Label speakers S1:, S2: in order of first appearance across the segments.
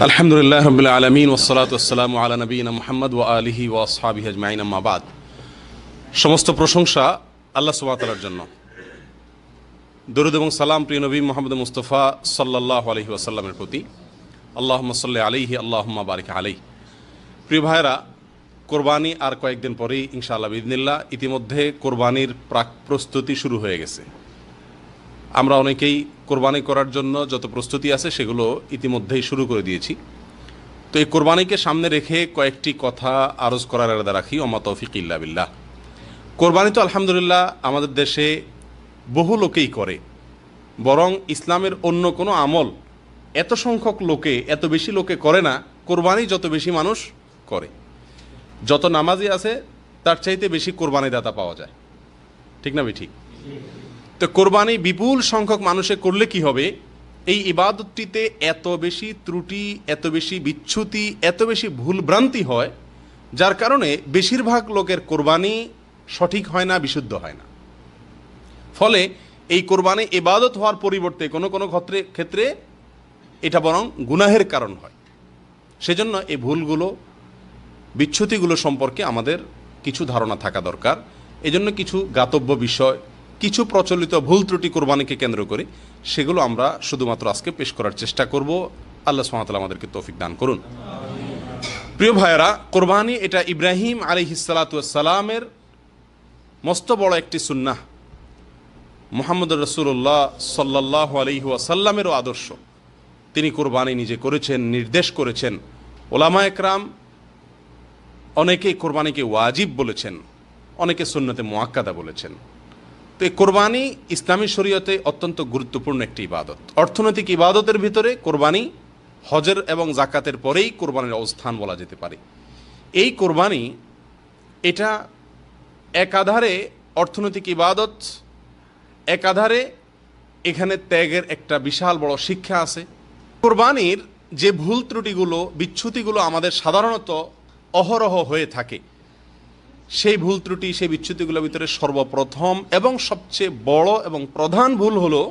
S1: আলহামদুলিল্লাহ রাব্বিল আলামিন ওয়াসসালাতু ওয়াসসালামু আলা নবিয়িনা মুহাম্মদ ওয়া আলিহি ওয়া আসহাবিহি আজমাইন, আম্মা বাদ। সমস্ত প্রশংসা আল্লাহ সুবহানাহু ওয়া তাআলার জন্য। দরুদ এবং সালাম প্রিয় নবী মুহাম্মদ মুস্তাফা সাল্লাল্লাহু আলাইহি ওয়াসাল্লামের প্রতি। আল্লাহুম্মা সাল্লি আলাইহি আল্লাহুম্মা বারিক আলাইহি। প্রিয় ভাইরা, কোরবানি আর কয়েকদিন পরেই ইনশাআল্লাহ বিইذনিল্লাহ। ইতিমধ্যে কোরবানির প্রাক প্রস্তুতি শুরু হয়ে গেছে। আমরা অনেকেই কোরবানি করার জন্য যত প্রস্তুতি আছে সেগুলো ইতিমধ্যেই শুরু করে দিয়েছি। তো এই কোরবানিকে সামনে রেখে কয়েকটি কথা আরজ করার ইরাদা রাখি। ওমা তৌফিক ইল্লা বিল্লাহ। কোরবানি তো আলহামদুলিল্লাহ আমাদের দেশে বহু লোকেই করে, বরং ইসলামের অন্য কোনো আমল এত সংখ্যক লোকে, এত বেশি লোকে করে না, কোরবানি যত বেশি মানুষ করে। যত নামাজি আছে তার চাইতে বেশি কোরবানি দাতা পাওয়া যায়, ঠিক না ঠিক? তো কোরবানি বিপুল সংখ্যক মানুষে করলে কি হবে, এই ইবাদতটিতে এত বেশি ত্রুটি, এত বেশি বিচ্যুতি, এত বেশি ভুলভ্রান্তি হয়, যার কারণে বেশিরভাগ লোকের কোরবানি সঠিক হয় না, বিশুদ্ধ হয় না। ফলে এই কোরবানি ইবাদত হওয়ার পরিবর্তে কোনো কোনো ক্ষেত্রে এটা বরং গুনাহের কারণ হয়। সেজন্য এই ভুলগুলো, বিচ্যুতিগুলো সম্পর্কে আমাদের কিছু ধারণা থাকা দরকার। এজন্য কিছু জ্ঞাতব্য বিষয়, কিছু প্রচলিত ভুল ত্রুটি কোরবানিকে কেন্দ্র করে, সেগুলো আমরা শুধুমাত্র আজকে পেশ করার চেষ্টা করব। আল্লাহ সুবহানাহু ওয়া তাআলা আমাদেরকে তৌফিক দান করুন। প্রিয় ভাইয়েরা, কোরবানি এটা ইব্রাহিম আলাইহিস সালাতু ওয়াস সালামের মস্ত বড় একটি সুন্নাহ। মুহাম্মদুর রাসূলুল্লাহ সাল্লাল্লাহু আলাইহি ওয়াসাল্লামেরও আদর্শ। তিনি কোরবানি নিজে করেছেন, নির্দেশ করেছেন। ওলামায়ে কেরাম অনেকেই কোরবানিকে ওয়াজিব বলেছেন, অনেকে সুন্নতে মুআক্কাদা বলেছেন। তো এই কোরবানি ইসলামী শরীয়তে অত্যন্ত গুরুত্বপূর্ণ একটি ইবাদত। অর্থনৈতিক ইবাদতের ভিতরে কোরবানি হজের এবং যাকাতের পরেই কোরবানির অবস্থান বলা যেতে পারে। এই কোরবানি এটা একাধারে অর্থনৈতিক ইবাদত, একাধারে এখানে ত্যাগের একটা বিশাল বড় শিক্ষা আছে। কোরবানির যে ভুল ত্রুটিগুলো, বিচ্যুতিগুলো আমাদের সাধারণত অহরহ হয়ে থাকে, সেই ভুল ত্রুটি, সেই বিচ্যুতিগুলোর ভিতরে সর্বপ্রথম এবং সবচেয়ে বড় এবং প্রধান ভুল হলো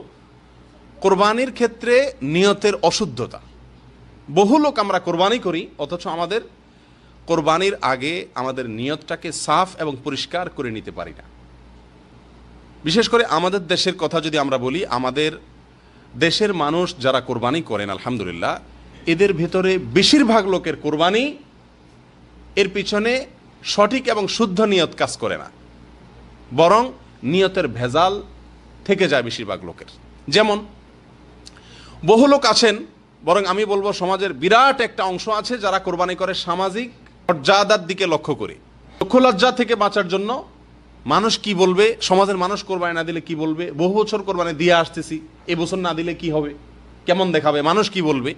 S1: কোরবানির ক্ষেত্রে নিয়তের অশুদ্ধতা। বহু লোক আমরা কোরবানি করি, অথচ আমাদের কোরবানির আগে আমাদের নিয়তটাকে সাফ এবং পরিষ্কার করে নিতে পারি না। বিশেষ করে আমাদের দেশের কথা যদি আমরা বলি, আমাদের দেশের মানুষ যারা কোরবানি করেন আলহামদুলিল্লাহ, এদের ভেতরে বেশিরভাগ লোকের কোরবানি এর পিছনে সঠিক এবং শুদ্ধ নিয়ত কাজ করে না, বরং নিয়তের ভেজাল থেকে যায় বেশিরভাগ লোকের। যেমন বহু লোক আছেন, বরং আমি বলবো সমাজের বিরাট একটা অংশ আছে যারা কোরবানি করে সামাজিক মর্যাদার দিকে লক্ষ্য করে, লক্ষ্য লজ্জা থেকে বাঁচার জন্য। মানুষ কি বলবে, সমাজের মানুষ কোরবানি না দিলে কি বলবে, বহু বছর কোরবানি দিয়ে আসতেছি, এবছর না দিলে কি হবে, কেমন দেখাবে, মানুষ কি বলবে,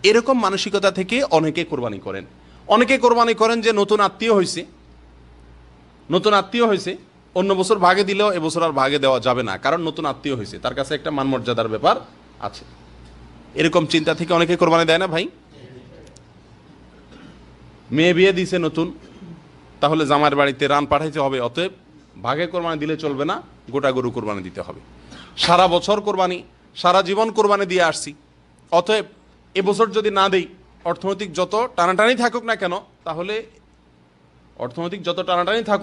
S1: এরকম মানসিকতা থেকে অনেকে কোরবানি করেন। অনেকে কোরবানি করেন যে নতুন আত্মীয় হয়েছে, অন্য বছর ভাগে দিলেও এবছর আর ভাগে দেওয়া যাবে না, কারণ নতুন আত্মীয় হয়েছে, তার কাছে একটা মান মর্যাদার ব্যাপার আছে। এরকম চিন্তা থেকে অনেকে কোরবানি দেয় না ভাই। মেয়ে বিয়ে দিয়েছে নতুন, তাহলে জামার বাড়িতে রান পাঠাইতে হবে, অতএব ভাগে কোরবানি দিলে চলবে না, গোটা গরু কোরবানি দিতে হবে। সারা বছর কোরবানি, সারা জীবন কোরবানি দিয়ে আসছি, অতএব এবছর যদি না দেই, অর্থনৈতিক যত টানাটানি থাকুক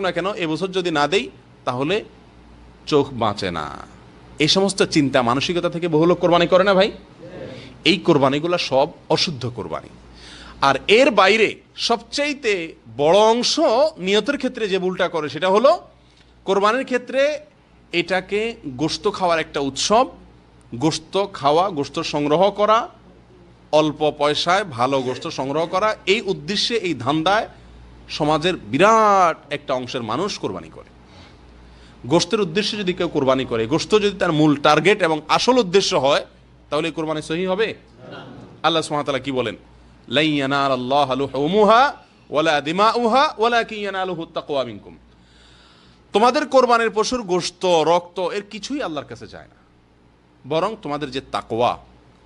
S1: না কেন, এবছর যদি না দেই তাহলে চোখ বাঁচে না। এই সমস্ত চিন্তা মানসিকতা থেকে বহু লোক কোরবানি করে না ভাই। এই কোরবানিগুলো সব অশুদ্ধ কোরবানি। আর এর বাইরে সবচাইতে বড় অংশ নিয়তের ক্ষেত্রে যে ভুলটা করে, সেটা হলো কোরবানির ক্ষেত্রে এটাকে গোশত খাওয়ার একটা উৎসব, গোশত খাওয়া, গোশত সংগ্রহ করা, অল্প পয়সায় ভালো গোশত সংগ্রহ করা, এই উদ্দেশ্যে, এই ধান্দায় সমাজের বিরাট একটা অংশের মানুষ কোরবানি করে। গোশতের উদ্দেশ্যে যদি কেউ কোরবানি করে, গোশত যদি তার মূল টার্গেট এবং আসল উদ্দেশ্য হয়, তাহলে কোরবানি সহিহ হবে? আল্লাহ সুবহানাহু ওয়া তাআলা কি বলেন? লা ইয়ানালাল্লাহু লুহুমুহা ওয়ালা দিমাউহা ওয়ালাকিন ইয়ানালুহুত তাকওয়া মিনকুম। তোমাদের কোরবানির পশুর গোশত, রক্ত এর কিছুই আল্লাহর কাছে যায় না, বরং তোমাদের যে তাকওয়া,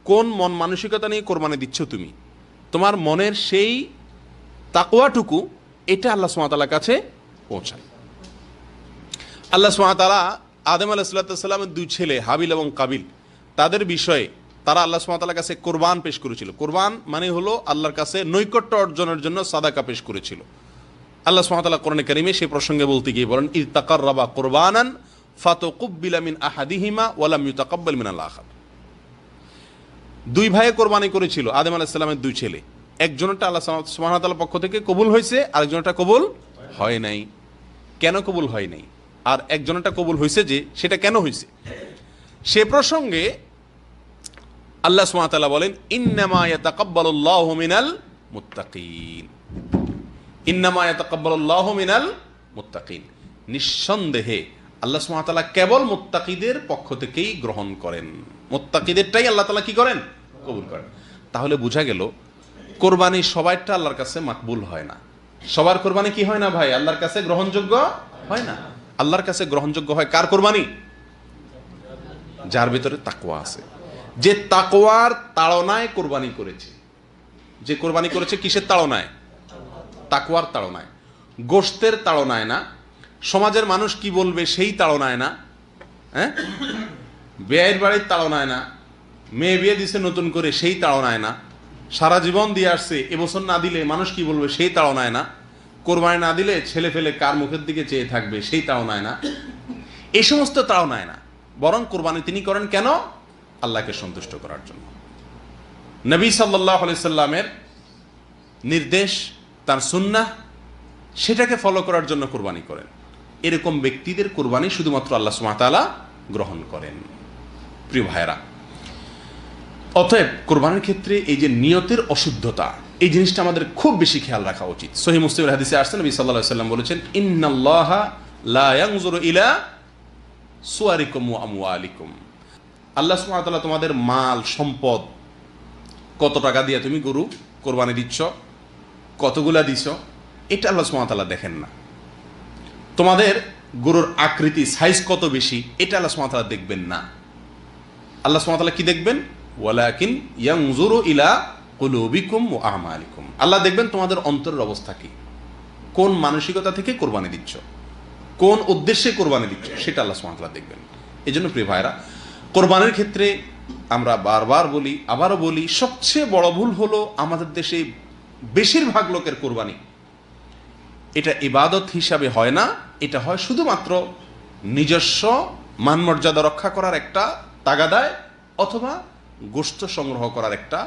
S1: কোন মন মানসিকতা নিয়ে কোরবানি দিচ্ছ তুমি, তোমার মনের সেই তাকওয়াটুকু, এটা আল্লাহ সুবহানাহু ওয়া তাআলার কাছে পৌঁছায়। আল্লাহ সুবহানাহু ওয়া তাআলা আদম আলাইহিস সালামের দুই ছেলে হাবিল এবং কাবিল, তাদের বিষয়ে তারা আল্লাহ সুবহানাহু ওয়া তাআলার কাছে কোরবান পেশ করেছিল। কোরবান মানে হলো আল্লাহর কাছে নৈকট্য অর্জনের জন্য সাদাকা পেশ করেছিল। আল্লাহ সুবহানাহু ওয়া তাআলা কোরআনে কারিমে সেই প্রসঙ্গে বলতে গিয়ে বলেন, ইয তাকাররাবা কুরবানান ফাতুকুব্বিলা মিন আহাদিহিমা ওয়া লাম ইউতাকাব্বাল মিনাল আখার। দুই ভাইয়ে কোরবানি করেছিল, আদম আলাইহিস সালামের দুই ছেলে। একজনটা আল্লাহ সুবহানাহু ওয়া তাআলার পক্ষ থেকে কবুল হয়েছে, আরেকজনটা কবুল হয় নাই। কেন কবুল হয় নাই? আর একজনটা কবুল হয়েছে যে, সেটা কেন হয়েছে সে প্রসঙ্গে আল্লাহ সুবহানাহু ওয়া তাআলা বলেন, ইন্নামা ইয়াতাকাব্বালুল্লাহু মিনাল মুত্তাকিন। ইন্নামা ইয়াতাকাব্বালুল্লাহু মিনাল মুত্তাকিন। নিঃসন্দেহে আল্লাহ সুবহানাহু ওয়া তাআলা কেবল মুত্তাকিদের পক্ষ থেকেই গ্রহণ করেন। মুত্তাকিদেরটাই আল্লাহ তাআলা কি করেন? কবুল করেন। তাহলে বোঝা গেল কোরবানি সবাইটা আল্লাহর কাছে মাকবুল হয় না। সবার কোরবানি কি হয় না ভাই? আল্লাহর কাছে গ্রহণযোগ্য হয় না। আল্লাহর কাছে গ্রহণযোগ্য হয় কার কোরবানি? যার ভিতরে তাকওয়া আছে, যে তাকওয়ার তাড়নায় কোরবানি করেছে। যে কোরবানি করেছে কিসের তাড়নায়? তাকওয়ার তাড়নায়, গোশতের তাড়নায় না, সমাজের মানুষ কি বলবে সেই তাড়নায় না, হ্যাঁ, বিয়ের বাড়ির তাড়নায় না, মেয়ে বিয়ে দিছে নতুন করে সেই তাড়নায় না, সারা জীবন দিয়ে আসছে এবছর না দিলে মানুষ কি বলবে সেই তাড়নায় না, কোরবানি না দিলে ছেলে ফেলে কার মুখের দিকে চেয়ে থাকবে সেই তাড়নায় না, এই সমস্ত তাড়নায় না। বরং কোরবানি তিনি করেন কেন? আল্লাহকে সন্তুষ্ট করার জন্য। নবী সাল্লাল্লাহু আলাইহি সাল্লামের নির্দেশ, তার সুন্নাহ, সেটাকে ফলো করার জন্য কোরবানি করেন। এরকম ব্যক্তিদের কোরবানি শুধুমাত্র আল্লাহ সুবহানাহু ওয়া তাআলা গ্রহণ করেন। প্রিয় ভাইরা, অতএব কোরবানির ক্ষেত্রে এই যে নিয়তের অশুদ্ধতা, এই জিনিসটা আমাদের খুব বেশি খেয়াল রাখা উচিত। সহিহ মুসলিমের হাদিসে আসছে, নবী সাল্লাল্লাহু আলাইহি সাল্লাম বলেছেন, ইন্নাল্লাহা লা ইয়ানজুরু ইলা সুওয়ারিকুম ওয়া আমওয়ালিকুম। আল্লাহ সুবহানাহু ওয়া তাআলা তোমাদের মাল সম্পদ, কত টাকা দিয়ে তুমি গরু কোরবানি দিচ্ছ, কতগুলা দিছ, এটা আল্লাহ সুবহানাহু ওয়া তাআলা দেখেন না। তোমাদের গরুর আকৃতি, সাইজ কত বেশি, এটা আল্লাহ সুবহানাহু ওয়া তাআলা দেখবেন না। আল্লাহ সুবহানাহু ওয়া তাআলা কি দেখবেন? ওয়ালাকিন ইয়ানজুরু ইলা কুলুবিকুম ওয়া আমালিকুম। আল্লাহ দেখবেন তোমাদের অন্তরের অবস্থা কি, কোন মানসিকতা থেকে কোরবানি দিচ্ছ, কোন উদ্দেশ্যে কোরবানি দিচ্ছ, সেটা আল্লাহ সুবহানাহু ওয়া তাআলা দেখবেন। এই জন্য প্রিয় ভাইরা, কোরবানির ক্ষেত্রে আমরা বারবার বলি, আবারও বলি, সবচেয়ে বড় ভুল হলো আমাদের দেশে বেশিরভাগ লোকের কোরবানি এটা ইবাদত হিসাবে হয় না, এটা হয় শুধুমাত্র নিজস্ব মানমর্যাদা রক্ষা করার একটা তাগাদায় অথবা গোশত সংগ্রহ করার একটা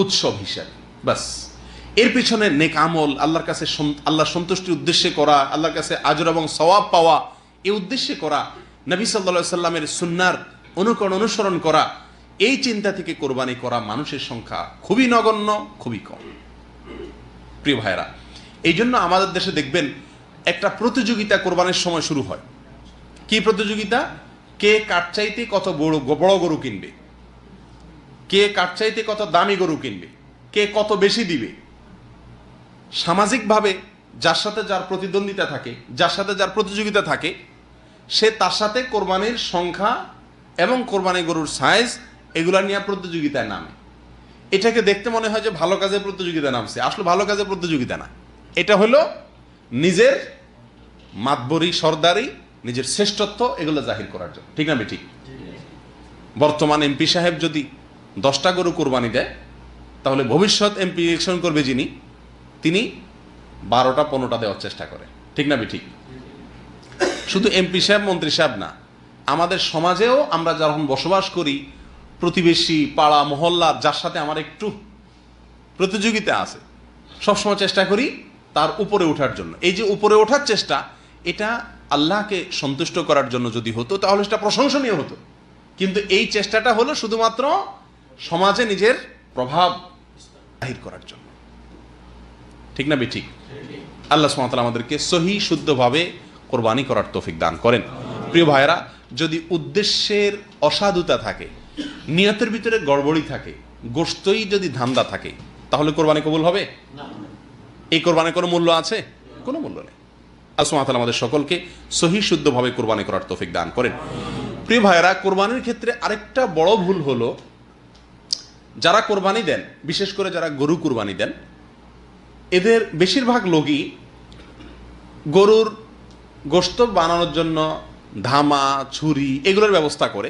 S1: উৎসব হিসাবে, বাস। এর পিছনে নেক আমল, আল্লাহর কাছে আল্লাহর সন্তুষ্টির উদ্দেশ্যে করা, আল্লাহর কাছে আজর এবং সওয়াব পাওয়া, এই উদ্দেশ্যে করা, নবী সাল্লাল্লাহু আলাইহি সাল্লামের সুন্নাহর অনুসরণ করা, এই চিন্তা থেকে কোরবানি করা মানুষের সংখ্যা খুবই নগণ্য, খুবই কম। প্রিয় ভাইরা, এই জন্য আমাদের দেশে দেখবেন একটা প্রতিযোগিতা কোরবানির সময় শুরু হয়। কি প্রতিযোগিতা? কে কার চাইতে কত বড় গরু কিনবে, কে কার চাইতে কত দামি গরু কিনবে, কে কত বেশি দিবে। সামাজিকভাবে যার সাথে যার প্রতিদ্বন্দ্বিতা থাকে, যার সাথে যার প্রতিযোগিতা থাকে, সে তার সাথে কোরবানির সংখ্যা এবং কোরবানি গরুর সাইজ এগুলা নিয়ে প্রতিযোগিতায় নামে। এটাকে দেখতে মনে হয় যে ভালো কাজে প্রতিযোগিতা নামছে, আসলে ভালো কাজে প্রতিযোগিতা না। এটা হলো নিজের মাতবরি, সর্দারি, নিজের শ্রেষ্ঠত্ব এগুলো জাহির করার জন্য, ঠিক না ঠিক? বর্তমান এমপি সাহেব যদি 10টা গরু কোরবানি দেয়, তাহলে ভবিষ্যৎ এমপি ইলেকশন করবে যিনি, তিনি 12টা 15টা দেওয়ার চেষ্টা করে, ঠিক না ঠিক? শুধু এমপি সাহেব, মন্ত্রী সাহেব না, আমাদের সমাজেও আমরা যখন বসবাস করি, প্রতিবেশী, পাড়া, মহল্লার যার সাথে আমার একটু প্রতিযোগিতা আছে, সবসময় চেষ্টা করি তার উপরে ওঠার জন্য। এই যে উপরে ওঠার চেষ্টা, এটা আল্লাহকে সন্তুষ্ট করার জন্য যদি হতো তাহলে সেটা প্রশংসনীয় হতো। কিন্তু এই চেষ্টাটা হলো শুধুমাত্র সমাজে নিজের প্রভাব জাহির করার জন্য, ঠিক না ঠিক? আল্লাহ সুবহানাহু ওয়া তাআলা আমাদেরকে সহি শুদ্ধভাবে কোরবানি করার তৌফিক দান করেন। প্রিয় ভাইরা, যদি উদ্দেশ্যের অসাধুতা থাকে, নিয়তের ভিতরে গড়বড়ি থাকে, গোশতই যদি ধান্দা থাকে, তাহলে কোরবানি কবুল হবে না। এই কোরবানির কোনো মূল্য আছে? কোনো মূল্য নেই। আল্লাহ সুবহানাহু ওয়া তাআলা আমাদের সকলকে সহি শুদ্ধভাবে কোরবানি করার তৌফিক দান করেন। প্রিয় ভাইরা, কোরবানির ক্ষেত্রে আরেকটা বড় ভুল হলো, যারা কোরবানি দেন, বিশেষ করে যারা গরু কোরবানি দেন, এদের বেশিরভাগ লোকই গরুর গোশত বানানোর জন্য ধামা, ছুরি এগুলোর ব্যবস্থা করে,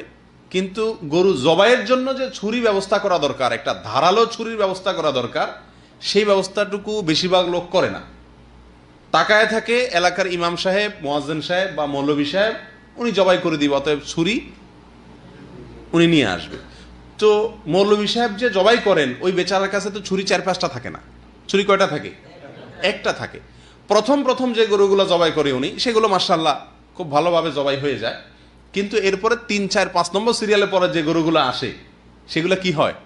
S1: কিন্তু গরু জবাইয়ের জন্য যে ছুরি ব্যবস্থা করা দরকার, একটা ধারালো ছুরির ব্যবস্থা করা দরকার, সেই ব্যবস্থাটুকু বেশিরভাগ লোক করে না। তাকায় থাকে এলাকার ইমাম সাহেব, মুয়াজ্জিন সাহেব বা মৌলভী সাহেব, উনি জবাই করে দিবে, অতএব ছুরি উনি নিয়ে আসবে। তো মৌলভী সাহেব যে জবাই করেন, ওই বেচারার কাছে তো ছুরি 4-5টা থাকে না। ছুরি কয়টা থাকে? একটা থাকে। প্রথম প্রথম যে গরুগুলো জবাই করে উনি, সেগুলো মাশাআল্লাহ খুব ভালোভাবে জবাই হয়ে যায়। কিন্তু এরপরে 3, 4, 5 নম্বর সিরিয়ালে পরে যে গরুগুলো আসে, সেগুলো কি হয়?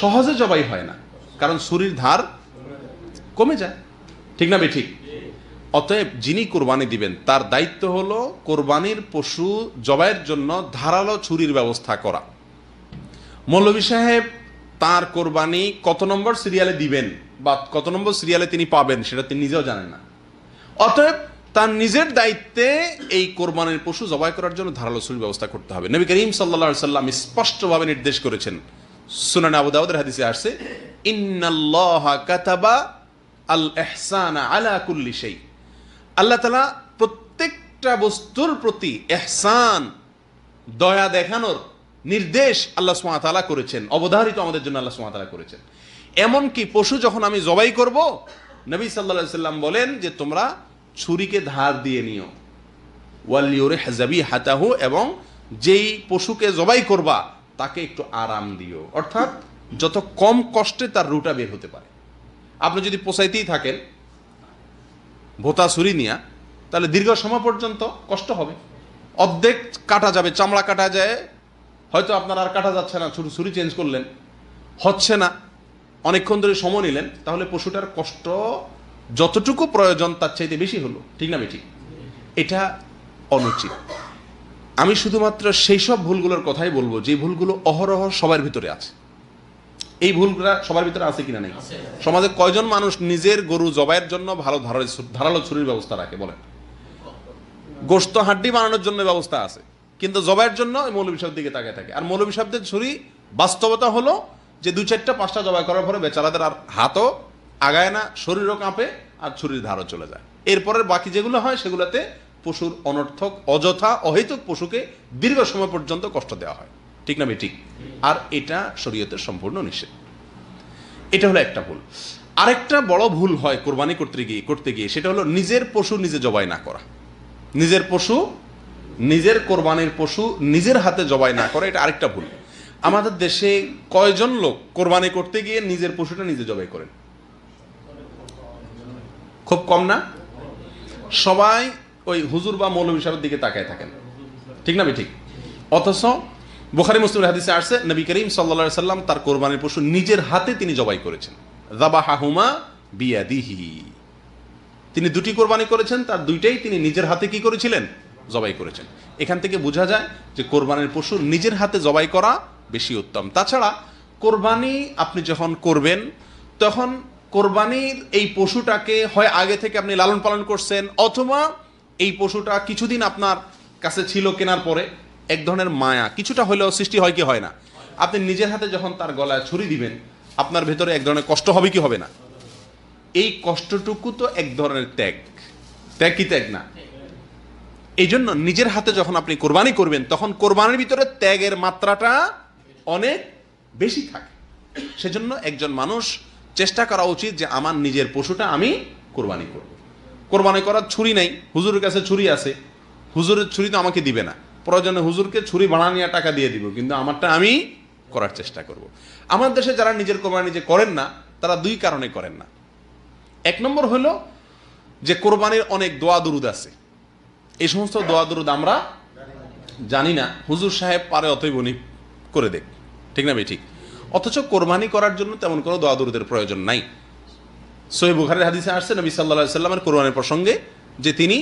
S1: সহজে জবাই হয় না, কারণ ছুরির ধার কমে যায়। ঠিক না বেঠিক? অতএব যিনি কোরবানি দিবেন তার দায়িত্ব হলো কোরবানির পশু জবাইয়ের জন্য ধারালো ছুরির ব্যবস্থা করা। মৌলভী সাহেব তার কোরবানি কত নম্বর সিরিয়ালে দিবেন বা কত নম্বর সিরিয়ালে তিনি পাবেন, সেটা তিনি নিজেও জানেন না। অতএব তার নিজের দায়িত্বে এই কোরবানির পশু জবাই করার জন্য ধারালো ছুরির ব্যবস্থা করতে হবে। নবী করিম সাল্লাল্লাহু আলাইহি সাল্লাম স্পষ্টভাবে নির্দেশ করেছেন, সুনানে আবু দাউদের হাদিসে আসছে, ইন্নাল্লাহা কাতাবা আল ইহসানা আলা কুল্লি শাই। আল্লাহ তাআলা প্রত্যেকটা বস্তুর প্রতি ইহসান, দয়া দেখানোর নির্দেশ আল্লাহ সুবহানাহু ওয়া তাআলা করেছেন, অবধারিত আমাদের জন্য আল্লাহ সুবহানাহু ওয়া তাআলা করেছেন। এমনকি পশু যখন আমি জবাই করব, নবী সাল্লাল্লাহু আলাইহি সাল্লাম বলেন যে তোমরা ছুরিকে ধার দিয়ে নিও, ওয়াল ইউরিহ যাবিহাতাহু, এবং যেই পশুকে জবাই করবা তাকে একটু আরাম দিও, অর্থাৎ যত কম কষ্টে তার রুটা বের হতে পারে। আপনি যদি পোষাইতেই থাকেন ভোতা ছুরি নিয়ে, তাহলে দীর্ঘ সময় পর্যন্ত কষ্ট হবে। অর্ধেক কাটা যাবে, চামড়া কাটা যায়, হয়তো আপনার আর কাটা যাচ্ছে না, ছুরি চেঞ্জ করলেন, হচ্ছে না, অনেকক্ষণ ধরে সময় নিলেন, তাহলে পশুটার কষ্ট যতটুকু প্রয়োজন তার চাইতে বেশি হলো। ঠিক না ঠিক? এটা অনুচিত। আমি শুধুমাত্র সেই সব ভুলগুলোর কথাই বলবো যে ভুলগুলো অহরহ সবার ভিতরে আছে। এই ভুলগুলো সবার ভিতরে আছে কিনা নেই? সমাজে কয়জন মানুষ নিজের গরু জবাইয়ের জন্য ভালো ধারালো ছুরির ব্যবস্থা রাখে বলেন? গোশত হাড্ডি বানানোর জন্য ব্যবস্থা আছে, কিন্তু জবাইয়ের জন্য মৌলভী সাহেবের দিকে তাকায় থাকে। আর মৌলভী সাহেবদের ছুরি বাস্তবতা হলো যে 2, 4টা 5টা জবাই করার পরে বেচারাদের আর হাতও আগায় না, শরীরও কাঁপে, আর ছুরির ধারও চলে যায়। এরপরের বাকি যেগুলো হয় সেগুলোতে পশুর অনর্থক, অযথা, অহেতুক পশুকে দীর্ঘ সময় পর্যন্ত কষ্ট দেওয়া হয়। ঠিক না ঠিক? আর এটা শরীয়তের সম্পূর্ণ নিষেধ। এটা হলো একটা ভুল। আরেকটা বড় ভুল হয় কোরবানি করতে গিয়ে, সেটা হলো নিজের পশু নিজে জবাই না করা। নিজের পশু, নিজের কোরবানির পশু নিজের হাতে জবাই না করা, এটা আরেকটা ভুল। আমাদের দেশে কয়জন লোক কোরবানি করতে গিয়ে নিজের পশুটা নিজে জবাই করেন? খুব কম না? সবাই ওই হুজুর বা মৌলভী সাহেবের দিকে তাকায় থাকেন। ঠিক না ঠিক? অথচ বুখারী মুসলিমের হাদিসে আসছে, নবী করিম সাল্লাল্লাহু আলাইহি সাল্লাম তার কোরবানির পশু নিজের হাতে তিনি জবাই করেছেন। যাবাহাহুমা বিয়াদিহি। তিনি 2টি কোরবানি করেছেন, তার 2টাই তিনি নিজের হাতে কি করেছিলেন? জবাই করেছেন। এখান থেকে বোঝা যায় যে কোরবানির পশু নিজের হাতে জবাই করা বেশি উত্তম। তাছাড়া কোরবানি আপনি যখন করবেন, তখন কোরবানির এই পশুটাকে হয় আগে থেকে আপনি লালন পালন করছেন, অথবা এই পশুটা কিছুদিন আপনার কাছে ছিল, কেনার পরে এক ধরনের মায়া কিছুটা হলেও সৃষ্টি হয় কি হয় না? আপনি নিজের হাতে যখন তার গলায় ছুরি দিবেন, আপনার ভেতরে এক ধরনের কষ্ট হবে কি হবে না? এই কষ্টটুকু তো এক ধরনের ত্যাগ। ত্যাগ কি ত্যাগ না? এই জন্য নিজের হাতে যখন আপনি কোরবানি করবেন, তখন কোরবানির ভিতরে ত্যাগের মাত্রাটা অনেক বেশি থাকে। সেজন্য একজন মানুষ চেষ্টা করা উচিত যে আমার নিজের পশুটা আমি কোরবানি করব। কোরবানি করার ছুরি নাই, হুজুরের কাছে ছুরি আছে, হুজুরের ছুরি তো আমাকে দিবে না, প্রয়োজনে হুজুরকে ছুরি বানানিয়া টাকা দিয়ে দিব, কিন্তু আমারটা আমি করার চেষ্টা করব। আমার দেশে যারা নিজের কোরবানি নিজে করেন না, তারা 2 কারণে করেন না। 1 নম্বর হলো যে কোরবানির অনেক দোয়া দুরুদ আছে, এই সমস্ত দোয়া দুরুদ আমরা জানি না, হুজুর সাহেব পারে অতএব উনি করে দেখ। ঠিক না ঠিক? অথচ কোরবানি করার জন্য তেমন কোনো দোয়া দুরুদের প্রয়োজন নাই। সহিহ বুখারীর হাদিসে আসছে নবী সাল্লাল্লাহু আলাইহি সাল্লামের কোরবানির প্রসঙ্গে যে তিনি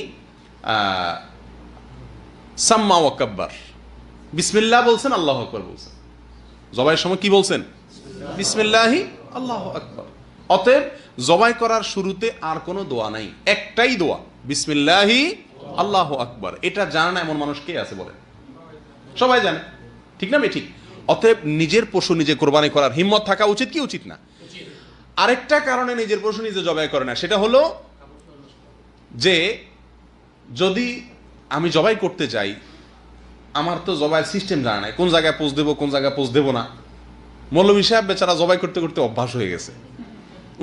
S1: সাম্মা ওয়া কাব্বার, বিসমিল্লাহ বলছেন, আল্লাহু আকবার বলছেন। জবাইয়ের সময় কি বলছেন? বিসমিল্লাহি আল্লাহু আকবার। অতএব জবাই করার শুরুতে আর কোনো দোয়া নাই, একটাই দোয়া, বিসমিল্লাহি আল্লাহু আকবার। এটা জানে না এমন মানুষ কে আছে বলেন? সবাই জানে। ঠিক না ঠিক? অতএব নিজের পশু নিজে কোরবানি করার হিম্মত থাকা উচিত কি উচিত না? আরেকটা কারণে নিজের পশু নিজে জবাই করে না, সেটা হলো যে যদি আমি জবাই করতে যাই, আমার তো জবাইয়ের সিস্টেম জানা নাই, কোন জায়গায় পোজ দেবো কোন জায়গায় পোজ দেবো না। মৌলভী সাহেব বেচারা জবাই করতে করতে অভ্যাস হয়ে গেছে,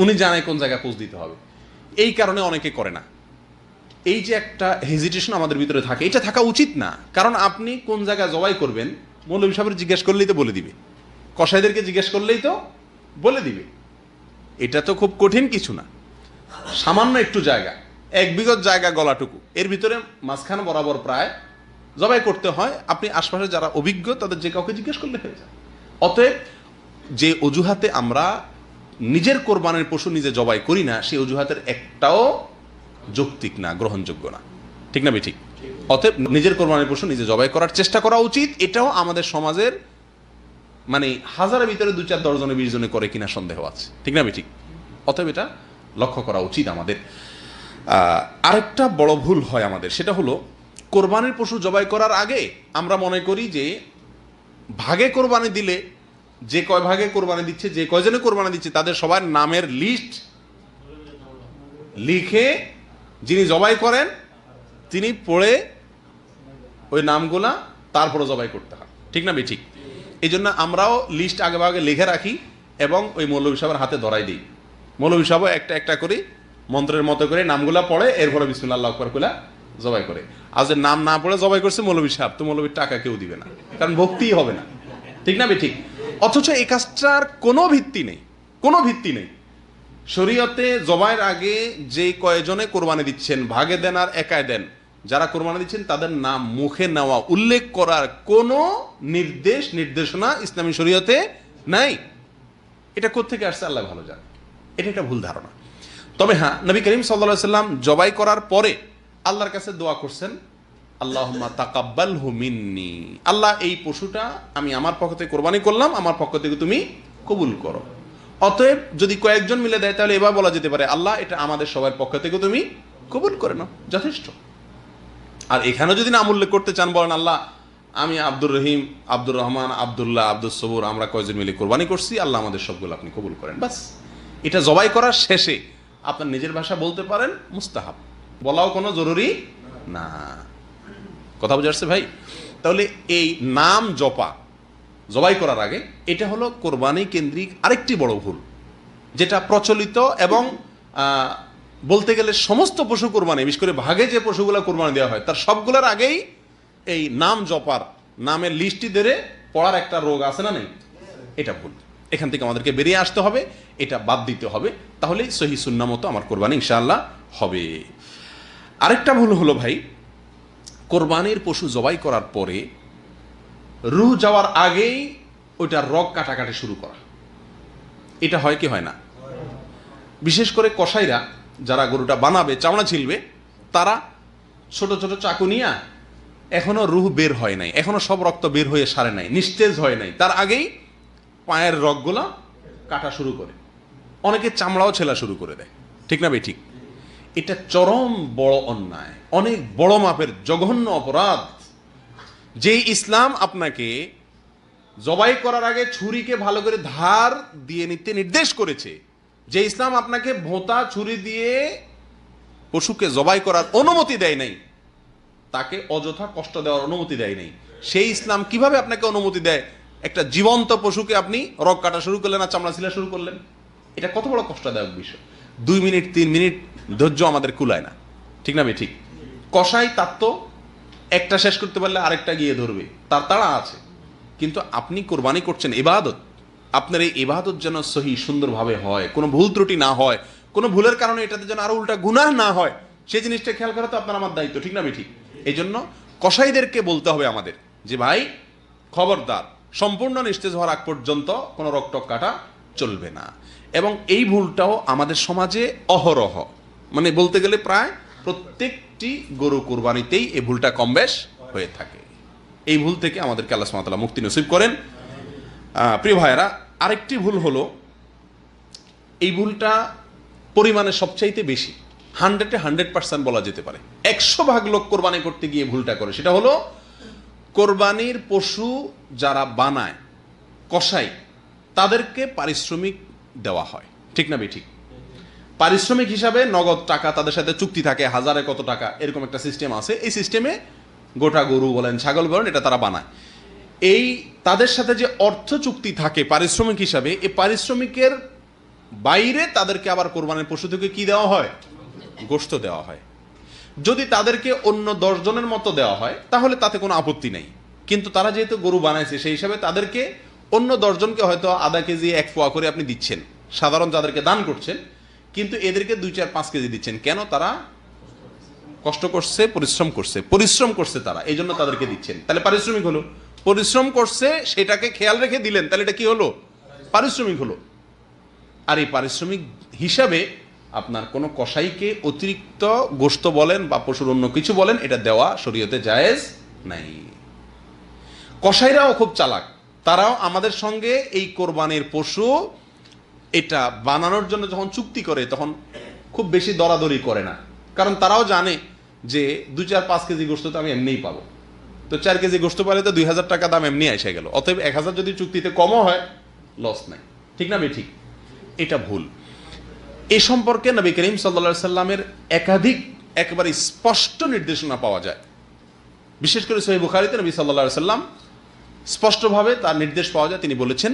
S1: উনি জানায় কোন জায়গায় পোজ দিতে হবে। এই কারণে অনেকে করে না। এই যে একটা হেজিটেশন আমাদের ভিতরে থাকে, এটা থাকা উচিত না। কারণ আপনি কোন জায়গায় জবাই করবেন মৌলভী সাহেবের জিজ্ঞেস করলেই তো বলে দিবে, কসাইদেরকে জিজ্ঞেস করলেই তো বলে দিবে। এটা তো খুব কঠিন কিছু না, সামান্য একটু জায়গা, 1 বিঘত জায়গা গলাটুকু, এর ভিতরে মাঝখানে বরাবর প্রায় জবাই করতে হয়। আপনি আশপাশে যারা অভিজ্ঞ তাদের যে কাউকে জিজ্ঞেস করলে হয়ে যায়। অতএব যে অজুহাতে আমরা নিজের কোরবানির পশু নিজে জবাই করি না, সেই অজুহাতের একটাও যৌক্তিক না, গ্রহণযোগ্য না। ঠিক না ঠিক? অতএব নিজের কোরবানির পশু নিজে জবাই করার চেষ্টা করা উচিত। এটাও আমাদের সমাজের মানে হাজারের ভিতরে 2-4 জনে 20 জনে করে কিনা সন্দেহ আছে। ঠিক না ঠিক? অতএব এটা লক্ষ্য করা উচিত আমাদের। আরেকটা বড় ভুল হয় আমাদের, সেটা হলো কোরবানির পশু জবাই করার আগে আমরা মনে করি যে ভাগে কোরবানি দিলে, যে কয় ভাগে কোরবানি দিচ্ছে, যে কয়জনে কোরবানি দিচ্ছে তাদের সবার নামের লিস্ট লিখে যিনি জবাই করেন তিনি পড়ে ওই নামগুলা তারপরে জবাই করতে হয়। ঠিক না ঠিক? এই জন্য আমরাও লিস্ট আগে ভাগে লিখে রাখি এবং ওই মৌলভী সাহেবের হাতে ধরাই দিই। মৌলভী সাহেব একটা একটা করে মন্ত্রের মতো করে নামগুলা পড়ে, এরপরে বিসমিল্লাহ আল্লাহু আকবার কইলা জবাই করে। আর যে নাম না পড়ে জবাই করছে মৌলভী সাহেব, তো মৌলভীর টাকা কেউ দিবে না, কারণ ভক্তিই হবে না। ঠিক না ঠিক? অথচ এই কাজটার কোনো ভিত্তি নেই, কোনো ভিত্তি নেই। শরীয়তে জবাইয়ের আগে যে কয়জনে কোরবানি দিচ্ছেন ভাগে দেন আর একাই দেন, যারা কোরবানি দিচ্ছেন তাদের নাম মুখে নেওয়া, উল্লেখ করার কোনো নির্দেশনা ইসলামী শরীয়তে নাই। এটা কোত্থেকে আসছে আল্লাহ ভালো জানে, এটা একটা ভুল ধারণা। তবে হ্যাঁ, নবী করিম সাল্লাল্লাহু আলাইহি সাল্লাম জবাই করার পরে আল্লাহর কাছে দোয়া করছেন, আল্লাহুম্মা তাকাব্বালহু মিন্নি, আল্লাহ এই পশুটা আমি আমার পক্ষ থেকে কোরবানি করলাম, আমার পক্ষ থেকে তুমি কবুল করো। অতএব যদি কয়েকজন মিলে দেয় তাহলে এবার বলা যেতে পারে আল্লাহ এটা আমাদের সবার পক্ষ থেকে তুমি কবুল করে নাও, যথেষ্ট। আর এখানে যদি নাম উল্লেখ করতে চান বলেন আল্লাহ আমি আব্দুর রহিম, আব্দুর রহমান, আব্দুল্লাহ, আব্দুল সবুর, আমরা কয়জন মিলে কোরবানি করছি, আল্লাহ আমাদের সবগুলো আপনি কবুল করেন, বাস। এটা জবাই করার শেষে আপনার নিজের ভাষা বলতে পারেন, মুস্তাহাব, বলাও কোনো জরুরি না। কথা বুঝে আসছে ভাই? তাহলে এই নাম জপা জবাই করার আগে, এটা হলো কোরবানি কেন্দ্রিক আরেকটি বড় ভুল, যেটা প্রচলিত এবং বলতে গেলে সমস্ত পশু কোরবানি, বিশেষ করে ভাগে যে পশুগুলো কোরবানি দেওয়া হয় তার সবগুলোর আগেই এই নাম জপার, নামের লিস্টটি ধরে পড়ার একটা রোগ আছে না নেই? এটা ভুল। এখান থেকে আমাদেরকে বেরিয়ে আসতে হবে, এটা বাদ দিতে হবে, তাহলেই সহি সুন্নাহ মতো আমার কোরবানি ইনশাআল্লাহ হবে। আরেকটা ভুল হলো ভাই, কোরবানির পশু জবাই করার পরে রুহ যাওয়ার আগেই ওইটার রগ কাটাকাটি শুরু করা। এটা হয় কি হয় না? বিশেষ করে কসাইরা যারা গরুটা বানাবে, চামড়া ছিলবে, তারা ছোট ছোট চাকু নিয়ে, এখনো রুহ বের হয় নাই, এখনো সব রক্ত বের হয়ে সারে নাই, নিস্তেজ হয় নাই, তার আগেই পায়ের রগগুলা কাটা শুরু করে, অনেকে চামড়াও ছেলা শুরু করে দেয়। ঠিক না ভাই ঠিক? এটা চরম বড় অন্যায়, অনেক বড় মাপের জঘন্য অপরাধ। যে ইসলাম আপনাকে জবাই করার আগে ছুরিকে ভালো করে ধার দিয়ে নিতে নির্দেশ করেছে, যে ইসলাম আপনাকে ভোঁতা ছুরি দিয়ে পশুকে জবাই করার অনুমতি দেয় নাই, তাকে অযথা কষ্ট দেওয়ার অনুমতি দেয় নাই, সেই ইসলাম কিভাবে আপনাকে অনুমতি দেয় একটা জীবন্ত পশুকে আপনি রগ কাটা শুরু করলেন আর চামড়া ছিলা শুরু করলেন? এটা কত বড় কষ্টদায়ক বিষয়। 2 মিনিট 3 মিনিট ধৈর্য আমাদের কুলায় না। ঠিক না ভাই ঠিক? কসাই তার তো একটা শেষ করতে পারলে আরেকটা গিয়ে ধরবে, তার তাড়া আছে। কিন্তু আপনি কোরবানি করছেন ইবাদত, আপনার এই ইবাদত যেন সহি সুন্দরভাবে হয়, কোনো ভুল ত্রুটি না হয়, কোনো ভুলের কারণে এটাতে যেন আরো উল্টা গুনাহ না হয়, সেই জিনিসটা খেয়াল করা তো আপনার আমার দায়িত্ব। ঠিক না ভাই ঠিক? এই জন্য কসাইদেরকে বলতে হবে আমাদের যে ভাই খবরদার, সম্পূর্ণ নিস্তেজ হওয়ার আগ পর্যন্ত কোনো রকটক কাটা চলবে না। এবং এই ভুলটাও আমাদের সমাজে অহরহ, মানে বলতে গেলে প্রায় প্রত্যেকটি গরু কোরবানিতেই এই ভুলটা কম বেশ হয়ে থাকে। এই ভুল থেকে আমাদেরকে আল্লাহ সুবহানাহু ওয়া তাআলা মুক্তি নসিব করেন। প্রিয় ভাইয়েরা, আরেকটি ভুল হলো, এই ভুলটা পরিমাণে সবচাইতে বেশি, 100% বলা যেতে পারে, 100% লোক কোরবানি করতে গিয়ে ভুলটা করে। সেটা হলো কোরবানির পশু যারা বানায়, কসাই, তাদেরকে পারিশ্রমিক দেওয়া হয়। ঠিক না ভাই ঠিক? পারিশ্রমিক হিসাবে নগদ টাকা, তাদের সাথে চুক্তি থাকে, হাজারে কত টাকা, এরকম একটা সিস্টেম আছে। এই সিস্টেমে গোটা গরু বলেন, ছাগল বলেন, এটা তারা বানায়। এই তাদের সাথে যে অর্থ চুক্তি থাকে পারিশ্রমিক হিসাবে, এই পারিশ্রমিকের বাইরে তাদেরকে আবার কোরবানির পশু থেকে কি দেওয়া হয়? গোশত দেওয়া হয়। যদি তাদেরকে অন্য 10 জনের মতো দেওয়া হয় তাহলে তাতে কোনো আপত্তি নেই, কিন্তু তারা যেহেতু গরু বানাইছে সেই হিসাবে তাদেরকে অন্য 10 জনকে হয়তো আধা কেজি 1 পোয়া করে আপনি দিচ্ছেন, সাধারণ যাদেরকে দান করছেন, কিন্তু এদেরকে 2, 4, 5 কেজি দিচ্ছেন কেন? তারা কষ্ট করছে, পরিশ্রম করছে তারা, এই জন্য তাদেরকে দিচ্ছেন। তাহলে পারিশ্রমিক হলো। পরিশ্রম করছে সেটাকে খেয়াল রেখে দিলেন, তাহলে এটা কি হলো? পারিশ্রমিক হলো। আর এই পারিশ্রমিক হিসাবে আপনার কোনো কসাইকে অতিরিক্ত গোশত বলেন বা পশুর অন্য কিছু বলেন, এটা দেওয়া শরীয়তে জায়েজ নাই। কসাইরাও খুব চালাক, তারাও আমাদের সঙ্গে এই কোরবানির পশু এটা বানানোর জন্য যখন চুক্তি করে তখন খুব বেশি দরাদরি করে না, কারণ তারাও জানে যে 2, 4, 5 কেজি গোশত তো আমি এমনিই পাবো, তো 4 কেজি গোশত পালে তো 2000 টাকা দাম এমনি এসে গেল, অতএব 1000 যদি চুক্তিতে কমও হয় লস নাই। ঠিক না ঠিক? এটা ভুল। এ সম্পর্কে নবী করিম সাল্লাল্লাহু আলাইহি সাল্লামের একাধিক একেবারে স্পষ্ট নির্দেশনা পাওয়া যায়। বিশেষ করে সহিহ বুখারীতে নবী সাল্লাল্লাহু আলাইহি সাল্লাম স্পষ্টভাবে তার নির্দেশ পাওয়া যায়। তিনি বলেছেন,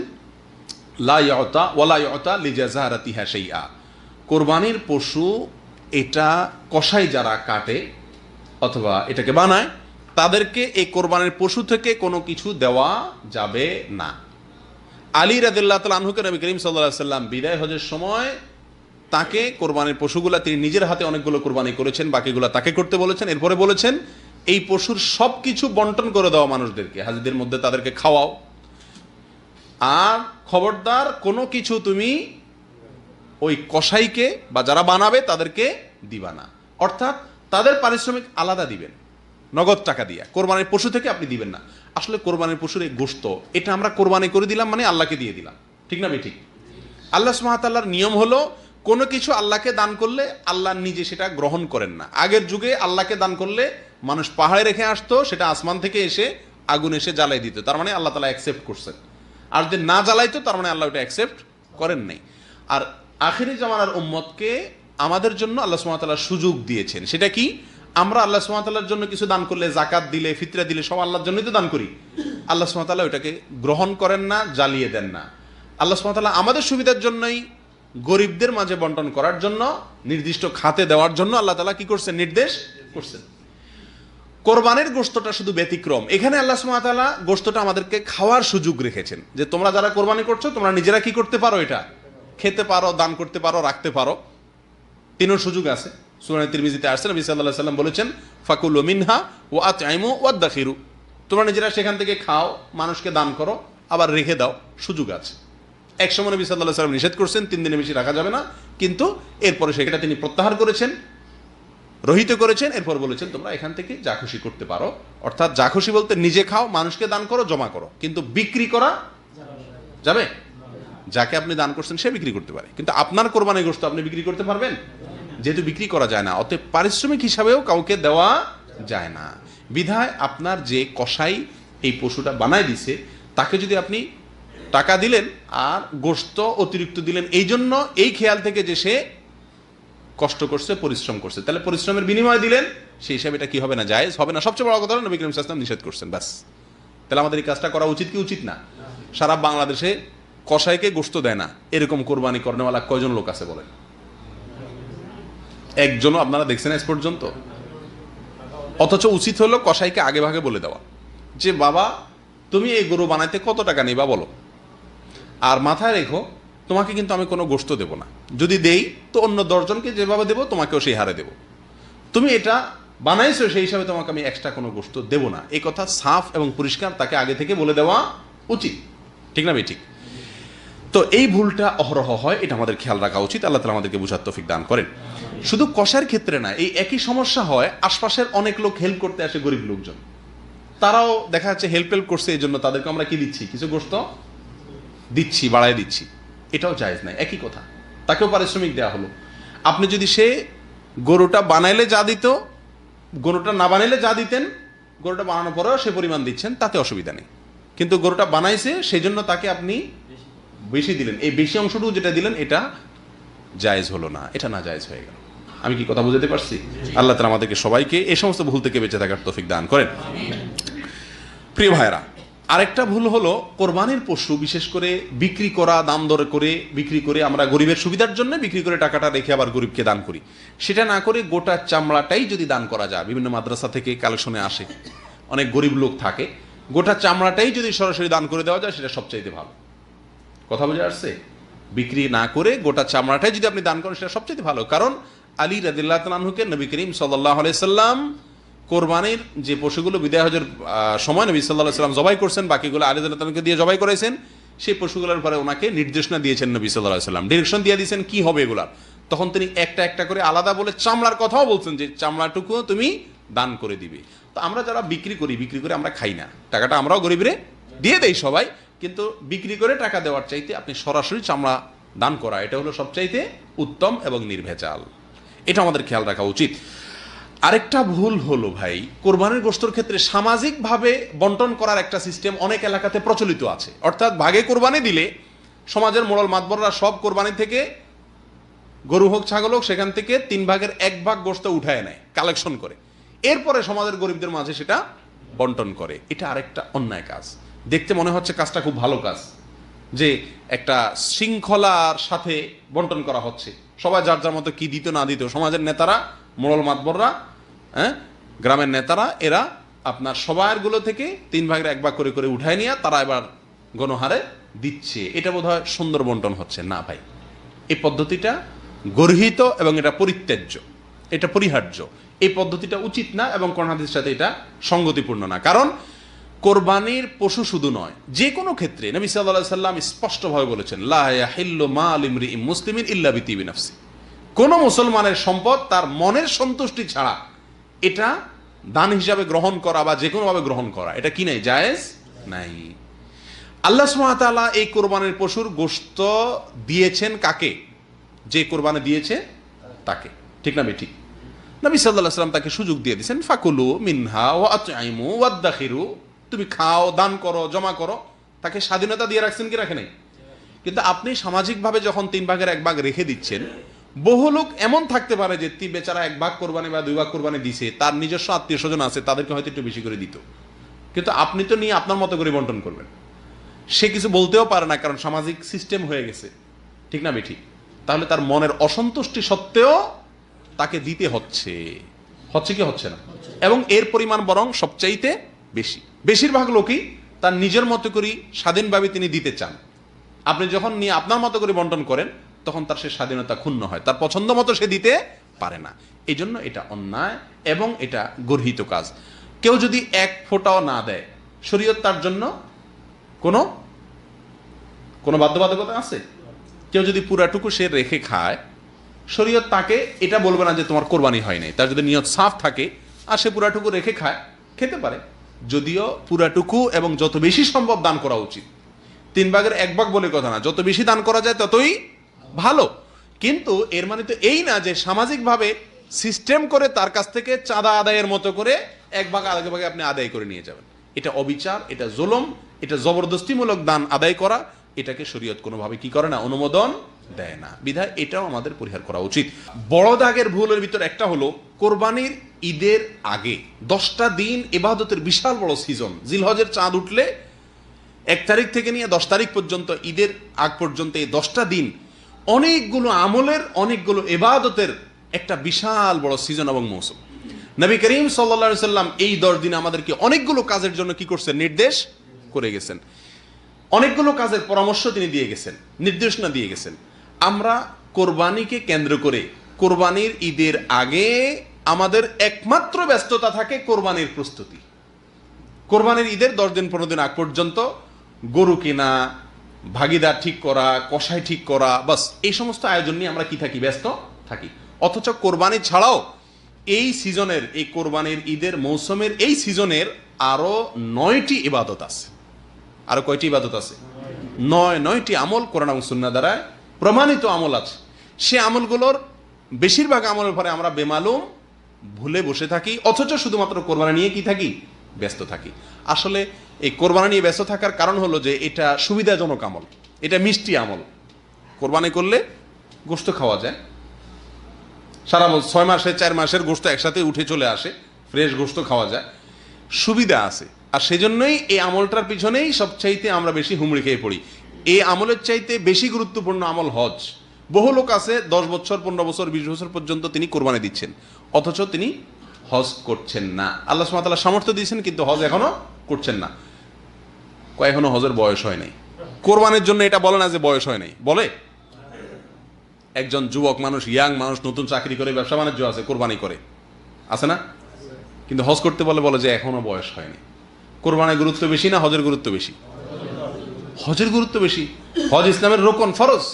S1: লা ইউতা ওয়ালা ইউতা লিজাযারাতিহা শাইআ, কোরবানির পশু এটা কসাই যারা কাটে অথবা এটাকে বানায় তাদেরকে এই কোরবানির পশু থেকে কোনো কিছু দেওয়া যাবে না। আলী রাদিয়াল্লাহু তাআলা আনহুকে নবী করিম সাল্লাল্লাহু আলাইহি সাল্লাম বিদায় হজের সময় তাকে কোরবানির পশুগুলা, তিনি নিজের হাতে অনেকগুলো কোরবানি করেছেন, বাকিগুলো তাকে করতে বলেছেন। এরপরে বলেছেন এই পশুর সব কিছু বন্টন করে দেওয়া মানুষদেরকে, হাজিদের মধ্যে তাদেরকে খাওয়াও, আর খবরদার কোনো কিছু তুমি ওই কসাইকে বা যারা বানাবে তাদেরকে দিবা না। অর্থাৎ তাদের পারিশ্রমিক আলাদা দিবেন, নগদ টাকা দিয়ে, কোরবানির পশু থেকে আপনি দিবেন না। আসলে কোরবানির পশুর এই গোশত এটা আমরা কোরবানি করে দিলাম মানে আল্লাহকে দিয়ে দিলাম। ঠিক না ঠিক? আল্লাহ সুবহানাহু ওয়া তাআলার নিয়ম হলো কোনো কিছু আল্লাহকে দান করলে আল্লাহ নিজে সেটা গ্রহণ করেন না। আগের যুগে আল্লাহকে দান করলে মানুষ পাহাড়ে রেখে আসতো, সেটা আসমান থেকে এসে আগুন এসে জ্বালাই দিত, তার মানে আল্লাহ তাআলা অ্যাকসেপ্ট করছেন। আর যদি না জ্বালাইতো তার মানে আল্লাহ ওটা অ্যাকসেপ্ট করেন নাই। আর আখিরি জামানার উম্মতকে আমাদের জন্য আল্লাহ সুবহানাহু ওয়া তাআলা সুযোগ দিয়েছেন। সেটা কি? আমরা আল্লাহ সুবহানাহু ওয়া তাআলার জন্য কিছু দান করলে, যাকাত দিলে, ফিতরা দিলে, সব আল্লাহর জন্যই তো দান করি। আল্লাহ সুবহানাহু ওয়া তাআলা ওটাকে গ্রহণ করেন না, জ্বালিয়ে দেন না। আল্লাহ সুবহানাহু ওয়া তাআলা আমাদের সুবিধার জন্যই গরিবদের মাঝে বন্টন করার জন্য, নির্দিষ্ট খাতে দেওয়ার জন্য আল্লাহ তাআলা কি করছেন? নির্দেশ করছেন। কোরবানির গোশতটা শুধু ব্যতিক্রম। এখানে আল্লাহ সুবহানাহু ওয়া তাআলা গোশতটা আমাদেরকে খাওয়ার সুযোগ রেখেছেন, যে তোমরা যারা কোরবানি করছো তোমরা নিজেরা কি করতে পারো? এটা খেতে পারো, দান করতে পারো, রাখতে পারো, তিনও সুযোগ আছে। সূরা তিরমিজিতে আসছে, নবী সাল্লাল্লাহু আলাইহি ওয়াসাল্লাম বলেছেন, ফাকুলু মিনহা ওয়া আতইমু ওয়াদাখিরু, তোমরা নিজেরা সেখান থেকে খাও, মানুষকে দান করো, আবার রেখে দাও, সুযোগ আছে। একসময় নবী সাল্লাল্লাহু আলাইহি ওয়াসাল্লাম নিষেধ করছেন 3 দিনের বেশি রাখা যাবে না, কিন্তু এরপরে সেটা তিনি প্রত্যাহার করেছেন, রহিত করেছেন। এরপর বলেছেন তোমরা এখান থেকে যা খুশি করতে পারো। অর্থাৎ যা খুশি বলতে নিজে খাও, মানুষকে দান করো, জমা করো, কিন্তু বিক্রি করা যাবে? যাকে আপনি দান করছেন সে বিক্রি করতে পারে, কিন্তু আপনার কোরবানির গোশত আপনি বিক্রি করতে পারবেন? যেহেতু বিক্রি করা যায় না, অতএব পারিশ্রমিক হিসাবেও কাউকে দেওয়া যায় না। বিধায় আপনার যে কসাই এই পশুটা বানায় দিছে তাকে যদি আপনি টাকা দিলেন আর গোশত অতিরিক্ত দিলেন, এই জন্য এই খেয়াল থেকে যে সে কষ্ট করছে, পরিশ্রম করছে, তাহলে পরিশ্রমের বিনিময় দিলেন, সেই হিসাবে এটা কি হবে না? জায়েজ হবে না। সবচেয়ে বড় কথা হলো নবী করিম সাল্লাল্লাহু আলাইহি ওয়াসাল্লাম নিষেধ করছেন, ব্যাস। তাহলে আমাদের এই কাজটা করা উচিত কি উচিত না? সারা বাংলাদেশে কসাইকে গোশত দেয় না এরকম কোরবানি করেনেওয়ালা কয়জন লোক আছে বলেন? একজনও আপনারা দেখছেন আজ পর্যন্ত? অথচ উচিত হলো কসাইকে আগে ভাগে বলে দেওয়া যে বাবা তুমি এই গরু বানাইতে কত টাকা নিবা বলো, আর মাথায় রেখো তোমাকে কিন্তু আমি কোনো গোশত দেবো না, যদি দেই তো অন্য 10 জনকে যেভাবে দেবো তোমাকেও সেই হারে দেবো, তুমি এটা বানাইছো সেই হিসাবে তোমাকে আমি এক্সট্রা কোনো গোশত দেবো না। এই কথা সাফ এবং পরিষ্কার তাকে আগে থেকে বলে দেওয়া উচিত। ঠিক না ঠিক? তো এই ভুলটা অহরহ হয়, এটা আমাদের খেয়াল রাখা উচিত। আল্লাহ তাআলা আমাদেরকে বুঝার তৌফিক দান করেন। শুধু কসার ক্ষেত্রে না, এই একই সমস্যা হয় আশপাশের অনেক লোক হেল্প করতে আসে, গরিব লোকজন, তারাও দেখা যাচ্ছে হেল্প করছে, এই জন্য তাদেরকে আমরা কি দিচ্ছি? কিছু গোশত দিচ্ছি, বাড়ায় দিচ্ছি, এটাও জায়েজ নাই। একই কথা, তাকেও পারিশ্রমিক দেওয়া হলো। আপনি যদি সে গরুটা বানাইলে যা দিত, গরুটা না বানাইলে যা দিতেন, গরুটা বানানোর পরেও সে পরিমাণ দিচ্ছেন, তাতে অসুবিধা নেই। কিন্তু গরুটা বানাইছে সেই জন্য তাকে আপনি বেশি দিলেন, এই বেশি অংশটুকু যেটা দিলেন এটা জায়েজ হলো না, এটা না জায়েজ হয়ে গেল। আমি কি কথা বুঝতে পারছি? আল্লাহ তাআলা আমাদেরকে সবাইকে এই সমস্ত ভুল থেকে বেঁচে থাকার তৌফিক দান করেন। প্রিয় ভাইরা, আরেকটা ভুল হলো কোরবানির পশু বিশেষ করে বিক্রি করা, দাম দরে করে বিক্রি করে, আমরা গরিবের সুবিধার জন্য বিক্রি করে টাকাটা রেখে আবার গরিবকে দান করি। সেটা না করে গোটা চামড়াটাই যদি দান করা যায়, বিভিন্ন মাদ্রাসা থেকে কালেকশনে আসে, অনেক গরিব লোক থাকে, গোটা চামড়াটাই যদি সরাসরি দান করে দেওয়া যায় সেটা সবচাইতে ভালো। কথা বোঝা আসছে? বিক্রি না করে গোটা চামড়াটাই যদি আপনি দান করেন সেটা সবচাইতে ভালো। কারণ আলী রাদিয়াল্লাহু তাআলা আনহুকে নবী করিম সাল্লাল্লাহু আলাইহি সাল্লাম কোরবানির যে পশুগুলো বিদায় হজের সময় নবী সাল্লাল্লাহু আলাইহি সাল্লাম জবাই করছেন, বাকিগুলো আলী রাদিয়াল্লাহু তাআলাকে দিয়ে জবাই করাইছেন। সেই পশুগুলোর পরে ওনাকে নির্দেশনা দিয়েছেন নবী সাল্লাল্লাহু আলাইহি সাল্লাম, ডিরেকশন দিয়ে দিয়েছেন কি হবে এগুলার। তখন তিনি একটা একটা করে আলাদা বলে চামড়ার কথাও বলছেন যে চামড়াটুকু তুমি দান করে দিবে। তো আমরা যারা বিক্রি করি, বিক্রি করে আমরা খাই না, টাকাটা আমরাও গরিবরে দিয়ে দেই সবাই, কিন্তু বিক্রি করে টাকা দেওয়ার চাইতে আপনি সরাসরি চামড়া দান করা, এটা হলো সবচাইতে উত্তম এবং নির্ভেজাল। এটা আমাদের খেয়াল রাখা উচিত। আরেকটা ভুল হলো ভাই, কোরবানির গোশতের ক্ষেত্রে সামাজিকভাবে বন্টন করার একটা সিস্টেম অনেক এলাকাতে প্রচলিত আছে। অর্থাৎ ভাগে কোরবানি দিলে সমাজের মোড়ল মাতবররা সব কোরবানি থেকে, গরু হোক ছাগল হোক, সেখান থেকে 3/1 গোশত উঠায় নেয়, কালেকশন করে, এরপরে সমাজের গরিবদের মাঝে সেটা বন্টন করে। এটা আরেকটা অন্যায় কাজ। দেখতে মনে হচ্ছে কাজটা খুব ভালো কাজ, যে একটা শৃঙ্খলার সাথে বন্টন করা হচ্ছে, সবাই যার যার মতো কি দিত না দিত, সমাজের নেতারা, মোড়ল মাতবররা, গ্রামের নেতারা, এরা আপনার সবাইগুলো থেকে 3/1 করে করে উঠায় নিয়ে তারা এবার গণহারে দিচ্ছে। এটা বোধহয় সুন্দর বন্টন হচ্ছে না ভাই। এই পদ্ধতিটা গর্হিত এবং এটা পরিত্যাজ্য, এটা পরিহার্য। এই পদ্ধতিটা উচিত না এবং কোরআন হাদিসের সাথে এটা সঙ্গতিপূর্ণ না। কারণ কোরবানির পশু শুধু নয়, যে কোনো ক্ষেত্রে নবী সাল্লাল্লাহু আলাইহি সাল্লাম স্পষ্টভাবে বলেছেন, লা ইয়াহিল্লু মাল ইমরিইন মুসলিমিন ইল্লা বিতিবি নাফসি। কোন মুসলমানের সম্পদ তার মনের সন্তুষ্টি ছাড়া এটা দান হিসাবে গ্রহণ করা বা যে কোনোভাবে গ্রহণ করা, এটা কি নাই? জায়েজ নাই। আল্লাহ সুবহানাহু ওয়া তাআলা এই কোরবানির পশুর গোশত দিয়েছেন কাকে? যে কোরবানি দিয়েছে তাকে, ঠিক না বেঠিক? নবী সাল্লাল্লাহু আলাইহি সাল্লাম তাকে সুযোগ দিয়ে দিয়েছেন, ফাকুলু মিনহা ওয়া আতইমু ওয়াদাখিরু, তুমি খাও, দান করো, জমা করো। তাকে স্বাধীনতা দিয়ে রাখছেন কি রাখে নাই? কিন্তু আপনি সামাজিকভাবে যখন 3/1 রেখে দিচ্ছেন, বহু লোক এমন থাকতে পারে যে বেচারা 1 কোরবানি বা 2 কোরবানি দিছে, তার নিজস্ব আত্মীয় স্বজন আছে, তাদেরকে হয়তো একটু বেশি করে দিত, কিন্তু আপনি তো নিয়ে আপনার মতো করে বন্টন করবেন। সে কিছু বলতেও পারে না, কারণ সামাজিক সিস্টেম হয়ে গেছে, ঠিক না বেঠিক? তাহলে তার মনের অসন্তুষ্টি সত্ত্বেও তাকে দিতে হচ্ছে, হচ্ছে কি হচ্ছে না? এবং এর পরিমাণ বরং সবচাইতে বেশি। বেশিরভাগ লোকই তার নিজের মতো করে স্বাধীনভাবে তিনি দিতে চান। আপনি যখন নিয়ে আপনার মতো করে বন্টন করেন, তখন তার সে স্বাধীনতা ক্ষুণ্ণ হয়, তার পছন্দ মতো সে দিতে পারে না। এই জন্য এটা অন্যায় এবং এটা গর্হিত কাজ। কেউ যদি 1 ফোঁটাও না দেয়, শরীয়ত তার জন্য কোনো কোনো বাধ্যবাধকতা আছে? কেউ যদি পুরাটুকু সে রেখে খায়, শরীয়ত তাকে এটা বলবে না যে তোমার কোরবানি হয় নাই। তার যদি নিয়ত সাফ থাকে আর সে পুরাটুকু রেখে খায়, খেতে পারে। যদিও পুরাটুকু এবং যত বেশি সম্ভব দান করা উচিত। 3/1 বলে কথা না, যত বেশি দান করা যায় ততই ভালো। কিন্তু এর মানে তো এই না যে সামাজিকভাবে সিস্টেম করে তার কাছ থেকে চাঁদা আদায়ের মতো করে 1/2 আপনি আদায় করে নিয়ে যাবেন। এটা অবিচার, এটা জুলুম, এটা জবরদস্তিমূলক দান আদায় করা। এটাকে শরীয়ত কোনোভাবে কি করে না? অনুমোদন দেয় না। বিধায় এটাও আমাদের পরিহার করা উচিত। বড় দাগের ভুলের ভিতর একটা হলো, কোরবানির ঈদের আগে 10টা দিন ইবাদতের বিশাল বড় সিজন। জিলহজের চাঁদ উঠলে 1 তারিখ থেকে নিয়ে 10 তারিখ পর্যন্ত, ঈদের আগ পর্যন্ত এই 10টা দিন অনেকগুলো আমলের, অনেকগুলো ইবাদতের একটা বিশাল বড় সিজন এবং মৌসুম। নবী করিম সাল্লাল্লাহু আলাইহি সাল্লাম এই 10 দিন আমাদেরকে অনেকগুলো কাজের জন্য কি করছেন? নির্দেশ করে গেছেন। অনেকগুলো কাজের পরামর্শ তিনি দিয়ে গেছেন, নির্দেশনা দিয়ে গেছেন। আমরা কোরবানিকে কেন্দ্র করে কোরবানির ঈদের আগে আমাদের একমাত্র ব্যস্ততা থাকে কোরবানির প্রস্তুতি। কোরবানির ঈদের 10 দিন 15 দিন আগ পর্যন্ত গরু কেনা, ভাগিদার ঠিক করা, কষাই ঠিক করা, বাস এই সমস্ত আয়োজন নিয়ে আমরা কি থাকি? ব্যস্ত থাকি। অথচ কোরবানি ছাড়াও এই সিজনের, এই কোরবানির ঈদের মৌসুমের এই সিজনের আরো 9টি ইবাদত আছে। আরো কয়টি ইবাদত আছে? 9টি আমল কোরআন এবং সুন্নাহ দ্বারা প্রমাণিত আমল আছে। সে আমলগুলোর বেশিরভাগ আমলের পরে আমরা বেমালুম ভুলে বসে থাকি, অথচ শুধুমাত্র কোরবানি নিয়ে কি থাকি? ব্যস্ত থাকি। আসলে এই কোরবানি নিয়ে ব্যস্ত থাকার কারণ হলো যে এটা সুবিধাজনক আমল, এটা মিষ্টি আমল। কোরবানি করলে গোশত খাওয়া যায়, সারা 6 মাসে 4 মাসের গোশত একসাথে উঠে চলে আসে, ফ্রেশ গোশত খাওয়া যায়, সুবিধা আছে। আর সেজন্যই এই আমলটার পিছনেই সবচাইতে আমরা বেশি হুমড়ি খেয়ে পড়ি। এই আমলের চাইতে বেশি গুরুত্বপূর্ণ আমল হজ। বহু লোক আছে 10 বছর 15 বছর 20 বছর পর্যন্ত তিনি কোরবানি দিচ্ছেন, অথচ তিনি হজ করছেন না। আল্লাহ সুবহানাহু ওয়া তাআলা সামর্থ্য দিয়েছেন, কিন্তু হজ এখনো করছেন না। এখনো হজের বয়স হয় নাই। কোরবানির জন্য এটা বলে না যে বয়স হয় নাই, বলে। একজন যুবক মানুষ, ইয়াং মানুষ, নতুন চাকরি করে, ব্যবসা বাণিজ্য আছে, কোরবানি করে, আছে না? কিন্তু হজ করতে বলে যে এখনো বয়স হয়নি। কোরবানির গুরুত্ব বেশি না হজের গুরুত্ব বেশি? হজের গুরুত্ব বেশি। হজ ইসলামের রোকন, ফরজ,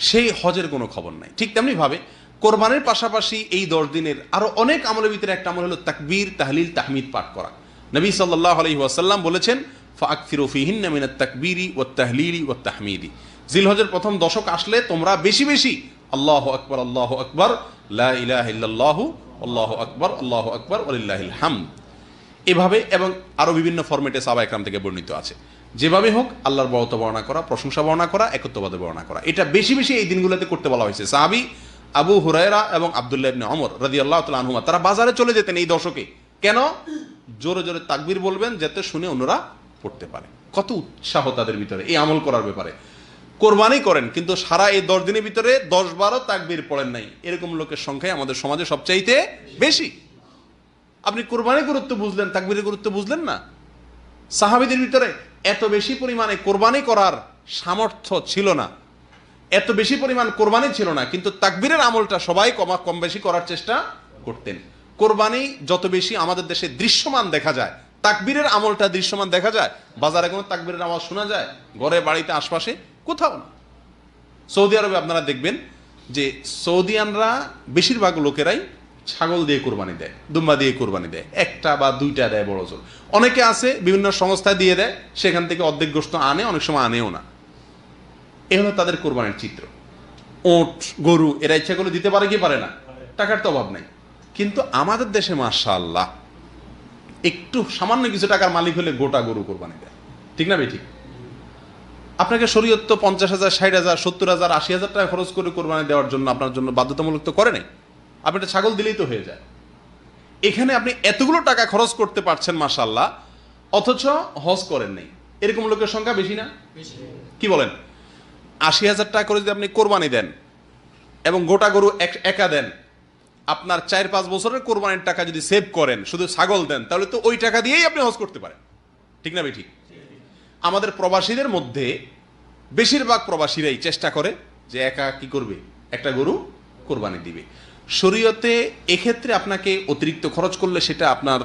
S1: সেই হজের কোনো খবর নাই। ঠিক তেমনি ভাবে কোরবানির পাশাপাশি এই 10 দিনের আরো অনেক আমলের ভিতরে একটা আমল হলো তাকবীর, তাহলিল, তাহমিদ পাঠ করা। নবী সাল্লাল্লাহু আলাইহি ওয়াসাল্লাম বলেছেন, ফাআকসিরু ফীহিন্না মিনাত তাকবীরি ওয়াত তাহলিলি ওয়াত তাহমিদি। জিলহজের প্রথম দশক আসলে তোমরা বেশি বেশি আল্লাহু আকবার, আল্লাহু আকবার, লা ইলাহা ইল্লাল্লাহু, আল্লাহু আকবার, আল্লাহু আকবার, ওয়ালিল্লাহিল হামদ, এভাবে এবং আরো বিভিন্ন ফরম্যাটে সাহাবা একরাম থেকে বর্ণিত আছে। যেভাবে হোক আল্লাহর বড়ত্ব বর্ণনা করা, প্রশংসা বর্ণনা করা, একত্ববাদ বর্ণনা করা, এটা বেশি বেশি এই দিনগুলোতে করতে বলা হয়েছে। সাহাবী আবু হুরায়রা এবং আব্দুল্লাহ ইবনে ওমর রাদিয়াল্লাহু তাআলা আনহুমা তারা বাজারে চলে যেতেন এই দশকে। কেন? জোরে জোরে তাকবীর বলবেন যাতে শুনে অন্যরা পড়তে পারে। কত উৎসাহ তাদের ভিতরে এই আমল করার ব্যাপারে। কোরবানি করেন কিন্তু সারা এই 10 দিনের ভিতরে 10-12 তাকবীর পড়েন নাই, এরকম লোকের সংখ্যাই আমাদের সমাজে সবচাইতে বেশি। আপনি কোরবানির গুরুত্ব বুঝলেন, তাকবীরের গুরুত্ব বুঝলেন না। সাহাবীদের ভিতরে এত বেশি পরিমাণে কোরবানি করার সামর্থ্য ছিল না, এত বেশি পরিমাণ কোরবানি ছিল না, কিন্তু তাকবীরের আমলটা সবাই কম বেশি করার চেষ্টা করতেন। কোরবানি যত বেশি আমাদের দেশে দৃশ্যমান দেখা যায়, তাকবীরের আমলটা দৃশ্যমান দেখা যায়। বাজারে কোনো তাকবীরের আওয়াজ শোনা যায়? ঘরে, বাড়িতে, আশপাশে কোথাও না। সৌদি আরবে আপনারা দেখবেন যে সৌদিয়ানরা বেশিরভাগ লোকেরাই ছাগল দিয়ে কোরবানি দেয়, দুম্বা দিয়ে কোরবানি দেয়, একটা বা দুইটা দেয় বড় জোর। অনেকে আছে বিভিন্ন সংস্থায় দিয়ে দেয়, সেখান থেকে অর্ধেক গোশত আনে, অনেক সময় আনেও না। এ হলো তাদের কোরবানির চিত্র। ওট, গরু এরা ইচ্ছা করলে দিতে পারে কি পারে না? টাকার তো অভাব নাই। কিন্তু আমাদের দেশে মাশাআল্লাহ একটু সামান্য কিছু টাকার মালিক হলে গোটা গরু কোরবানি দেয়, ঠিক না বেঠিক? আপনাকে শরীয়ত তো 50,000, 60,000, 70,000, 80,000 টাকা খরচ করে কোরবানি দেওয়ার জন্য আপনার জন্য বাধ্যতামূলক তো করে নাই। আপনি একটা ছাগল দিলেই তো হয়ে যায়। এখানে আপনি এতগুলো টাকা খরচ করতে পারছেন মাশাআল্লাহ, অথচ হজ করেন নাই। এরকম লোকের সংখ্যা বেশি না? কি বলেন? 80,000 টাকা করে যদি আপনি কোরবানি দেন এবং গোটা গরু একা দেন, আপনার 4-5 বছরের কোরবানির টাকা যদি সেভ করেন, শুধু ছাগল দেন, তাহলে তো ওই টাকা দিয়েই আপনি হজ করতে পারেন, ঠিক না বেঠিক? আমাদের প্রবাসীদের মধ্যে বেশিরভাগ প্রবাসীরাই চেষ্টা করে যে একা কি করবে, একটা গরু কোরবানি দিবে। শরীয়তে এক্ষেত্রে আপনাকে অতিরিক্ত খরচ করলে সেটা আপনার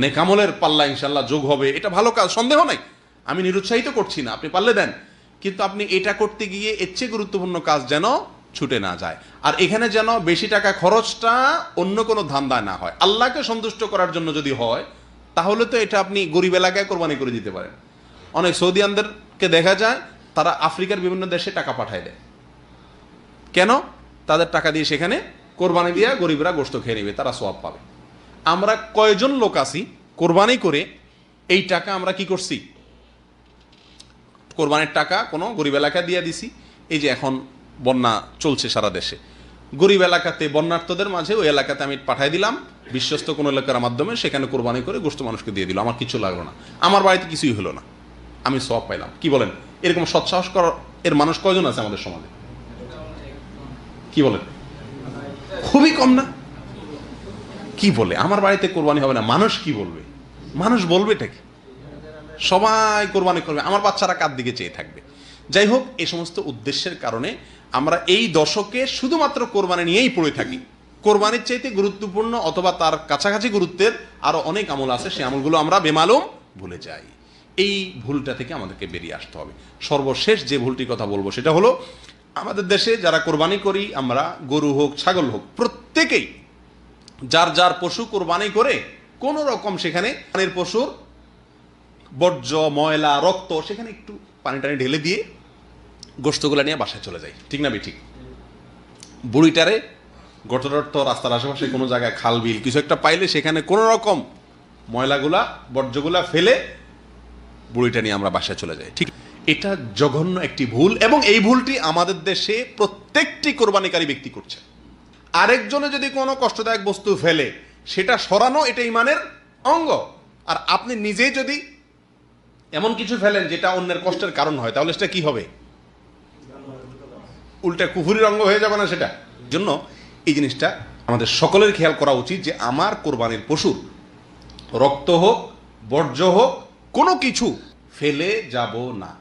S1: নেকামলের পাল্লা ইনশাল্লাহ যোগ হবে, এটা ভালো কাজ, সন্দেহ নাই, আমি নিরুৎসাহিত করছি না, আপনি পারলে দেন। কিন্তু আপনি এটা করতে গিয়ে এর চেয়ে গুরুত্বপূর্ণ কাজ যেন ছুটে না যায়। আর এখানে যেন বেশি টাকা খরচটা অন্য কোনো ধান্দায় না হয়, আল্লাহকে সন্তুষ্ট করার জন্য যদি হয়, তাহলে তো এটা আপনি গরিব এলাকায় কোরবানি করে দিতে পারেন। অনেক সৌদিয়ানদেরকে দেখা যায় তারা আফ্রিকার বিভিন্ন দেশে টাকা পাঠায় দেয়। কেন? তাদের টাকা দিয়ে সেখানে কোরবানি দিয়ে গরিবরা গোশত খেয়ে নেবে, তারা সওয়াব পাবে। আমরা কয়জন লোক আছি কোরবানি করে এই টাকা আমরা কি করছি? কোরবানির টাকা কোনো গরিব এলাকায় দিয়ে দিছি। এই যে এখন বন্যা চলছে সারা দেশে, গরিব এলাকাতে বন্যার্থদের মাঝে ওই এলাকাতে আমি পাঠাই দিলাম বিশ্বস্ত কোনো এলাকার মাধ্যমে, সেখানে কোরবানি করে গোশত মানুষকে দিয়ে দিল, আমার কিছু লাগলো না, আমার বাড়িতে কিছুই হলো না, আমি সওয়াব পাইলাম। কি বলেন? এরকম সৎসাহস করার এর মানুষ কয়জন আছে আমাদের সমাজে? কি বলেন? খুবই কম না? কি বলে আমার বাড়িতে কোরবানি হবে না, মানুষ কি বলবে? মানুষ বলবে এটা কি? সবাই কোরবানি করবে, আমার বাচ্চারা কার দিকে চেয়ে থাকবে? যাই হোক, এই সমস্ত উদ্দেশ্যের কারণে আমরা এই দশকে শুধুমাত্র কোরবানি নিয়েই পড়ে থাকি। কোরবানির চাইতে গুরুত্বপূর্ণ অথবা তার কাছাকাছি গুরুত্বের আরো অনেক আমল আছে, সেই আমলগুলো আমরা বেমালুম ভুলে যাই। এই ভুলটা থেকে আমাদেরকে বেরিয়ে আসতে হবে। সর্বশেষ যে ভুলটির কথা বলবো সেটা হলো, আমাদের দেশে যারা কোরবানি করি আমরা, গরু হোক ছাগল হোক, প্রত্যেকেই যার যার পশু কোরবানি করে কোন রকম সেখানে পানির পশুর বর্জ্য, ময়লা, রক্ত সেখানে একটু পানি টানি ঢেলে দিয়ে গোশতগুলা নিয়ে বাসায় চলে যায়, ঠিক না বেঠিক? বুড়িটারে গটরট্ট রাস্তার আশেপাশে কোনো জায়গায় খাল বিল কিছু একটা পাইলে সেখানে কোনো রকম ময়লাগুলা বর্জ্যগুলা ফেলে বুড়িটা নিয়ে আমরা বাসায় চলে যাই, ঠিক? এটা জঘন্য একটি ভুল, এবং এই ভুলটি আমাদের দেশে প্রত্যেকটি কোরবানিকারী ব্যক্তি করছে। আরেকজনে যদি কোনো কষ্টদায়ক বস্তু ফেলে সেটা সরানো এটা ইমানের অঙ্গ। আর আপনি নিজেই যদি এমন কিছু ফেলেন যেটা অন্যের কষ্টের কারণ হয়, তাহলে সেটা কি হবে? উল্টা কুফুরির অঙ্গ হয়ে যাবে না সেটা? জন্য এই জিনিসটা আমাদের সকলের খেয়াল করা উচিত যে আমার কোরবানির পশুর রক্ত হোক, বর্জ্য হোক, কোনো কিছু ফেলে যাব না।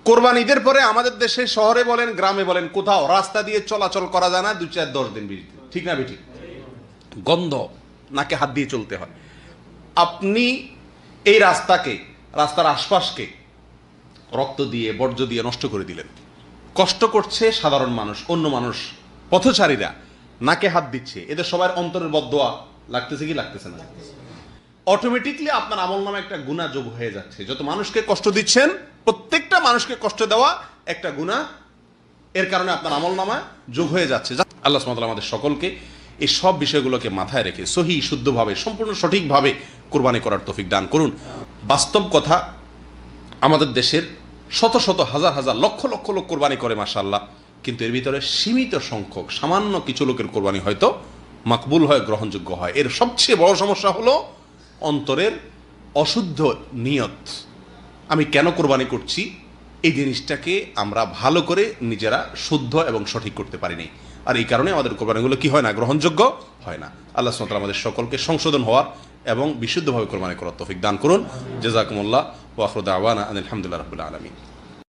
S1: কোরবানি ঈদের পরে আমাদের দেশে শহরে বলেন, গ্রামে বলেন, কোথাও রাস্তা দিয়ে চলাচল করা যায় না 2-4-10 দিন 20 দিন, ঠিক না বেঠিক? গন্ধ, নাকে হাত দিয়ে চলতে হয়। আপনি এই রাস্তাকে, রাস্তার আশপাশকে রক্ত দিয়ে, বর্জ্য দিয়ে নষ্ট করে দিলেন। কষ্ট করছে সাধারণ মানুষ, অন্য মানুষ, পথচারীরা নাকে হাত দিচ্ছে, এদের সবার অন্তরের বদদোয়া লাগতেছে কি লাগতেছে না? অটোমেটিকলি আপনার আমল নামে একটা গুনাহ যোগ হয়ে যাচ্ছে। যত মানুষকে কষ্ট দিচ্ছেন, প্রত্যেকটা মানুষকে কষ্ট দেওয়া একটা গুনাহ, এর কারণে আপনার আমল নামায় যোগ হয়ে যাচ্ছে। আল্লাহ সুবহানাহু ওয়া তাআলা আমাদের সকলকে এই সব বিষয়গুলোকে মাথায় রেখে সহি শুদ্ধভাবে, সম্পূর্ণ সঠিকভাবে কোরবানি করার তৌফিক দান করুন। বাস্তব কথা, আমাদের দেশের শত শত, হাজার হাজার, লক্ষ লক্ষ লোক কোরবানি করে মাশাআল্লাহ, কিন্তু এর ভিতরে সীমিত সংখ্যক, সামান্য কিছু লোকের কোরবানি হয়তো মাকবুল হয়, গ্রহণযোগ্য হয়। এর সবচেয়ে বড় সমস্যা হলো অন্তরের অশুদ্ধ নিয়ত। আমি কেন কোরবানি করছি, এই জিনিসটাকে আমরা ভালো করে নিজেরা শুদ্ধ এবং সঠিক করতে পারিনি, আর এই কারণে আমাদের কোরবানিগুলো কি হয় না, গ্রহণযোগ্য হয় না। আল্লাহ সুবহানাহু ওয়া তাআলা আমাদের সকলকে সংশোধন হওয়ার এবং বিশুদ্ধভাবে কোরবানি করার তৌফিক দান করুন। জাযাকুমুল্লাহ ওয়া আখিরু দাওয়ানা আনিল হামদুলিল্লাহি রাব্বিল আলামিন।